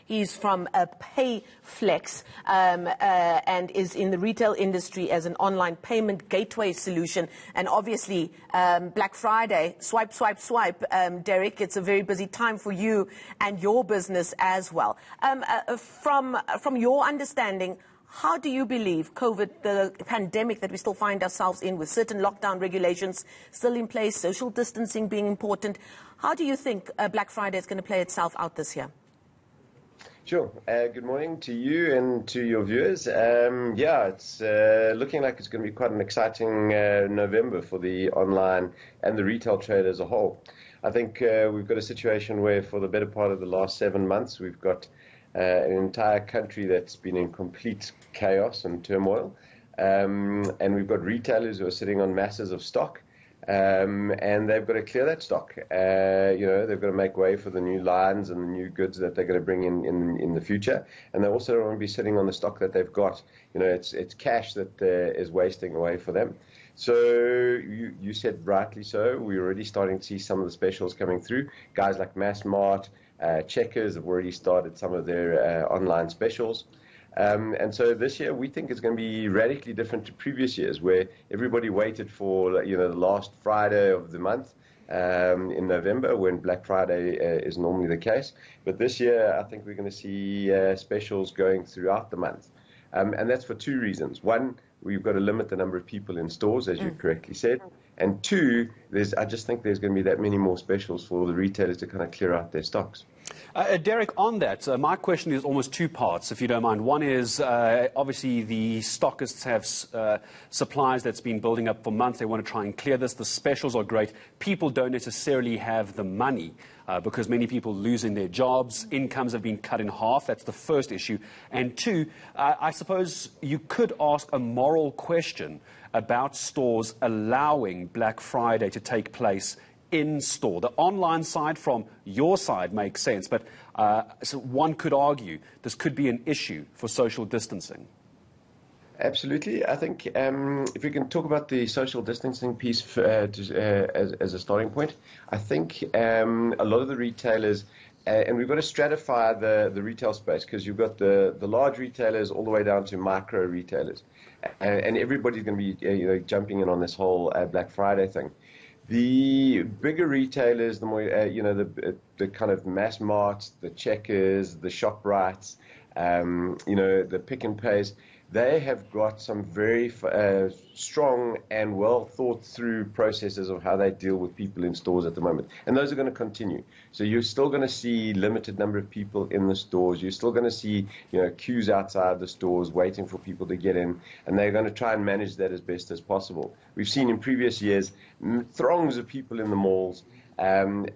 He's from Payflex and is in the retail industry as an online payment gateway solution. And obviously, Black Friday, swipe, swipe, swipe. Derek, it's a very busy time for you and your business as well. From your understanding, how do you believe COVID, the pandemic that we still find ourselves in with certain lockdown regulations still in place, social distancing being important, how do you think Black Friday is going to play itself out this year? Sure. Good morning to you and to your viewers. Yeah, it's looking like it's going to be quite an exciting November for the online and the retail trade as a whole. I think we've got a situation where for the better part of the last 7 months, we've got an entire country that's been in complete chaos and turmoil. And we've got retailers who are sitting on masses of stock. And they've got to clear that stock. They've got to make way for the new lines and the new goods that they're going to bring in the future. And they also don't want to be sitting on the stock that they've got. It's cash that is wasting away for them. So you said rightly so. We're already starting to see some of the specials coming through. Guys like Massmart, Checkers have already started some of their online specials. And so this year we think it's going to be radically different to previous years, where everybody waited for the last Friday of the month in November, when Black Friday is normally the case. But this year I think we're going to see specials going throughout the month. And that's for two reasons. One, we've got to limit the number of people in stores, as you correctly said. And two, I just think there's going to be that many more specials for the retailers to kind of clear out their stocks. Derek, on that, my question is almost two parts, if you don't mind. One is, obviously, the stockists have supplies that's been building up for months. They want to try and clear this. The specials are great. People don't necessarily have the money because many people losing their jobs. Incomes have been cut in half. That's the first issue. And two, I suppose you could ask a moral question about stores allowing Black Friday to take place in store. The online side from your side makes sense, but so one could argue this could be an issue for social distancing. Absolutely. I think if we can talk about the social distancing piece as a starting point, I think a lot of the retailers, and we've got to stratify the retail space, because you've got the large retailers all the way down to micro retailers, and everybody's going to be jumping in on this whole Black Friday thing. The bigger retailers, the more the kind of Massmarts, the Checkers, the ShopRites, the Pick and Pays, they have got some very strong and well thought through processes of how they deal with people in stores at the moment. And those are going to continue. So you're still going to see limited number of people in the stores. You're still going to see queues outside the stores waiting for people to get in. And they're going to try and manage that as best as possible. We've seen in previous years throngs of people in the malls. And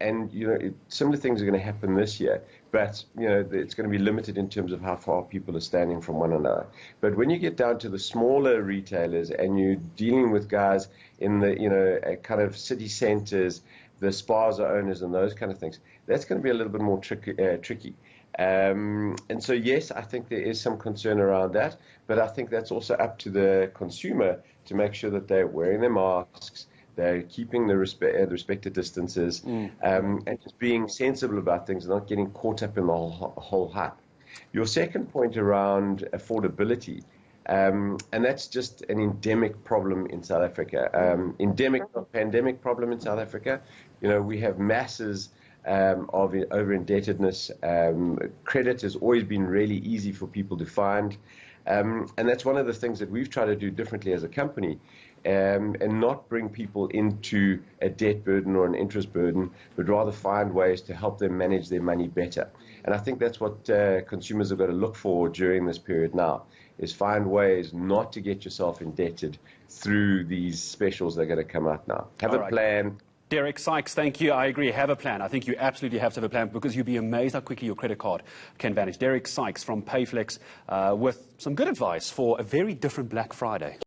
similar things are going to happen this year, but it's going to be limited in terms of how far people are standing from one another. But when you get down to the smaller retailers and you're dealing with guys in the kind of city centers, the Spaza owners and those kind of things, that's going to be a little bit more tricky. And so yes, I think there is some concern around that, but I think that's also up to the consumer to make sure that they're wearing their masks. They're keeping the respected distances and just being sensible about things and not getting caught up in the whole hype. Your second point around affordability, and that's just an endemic problem in South Africa. Endemic, not pandemic problem in South Africa. We have masses of over-indebtedness. Credit has always been really easy for people to find. And that's one of the things that we've tried to do differently as a company, and not bring people into a debt burden or an interest burden, but rather find ways to help them manage their money better. And I think that's what consumers have got to look for during this period now, is find ways not to get yourself indebted through these specials that are going to come out now. Have a plan. Derek Cikes, thank you. I agree. Have a plan. I think you absolutely have to have a plan, because you'd be amazed how quickly your credit card can vanish. Derek Cikes from Payflex with some good advice for a very different Black Friday.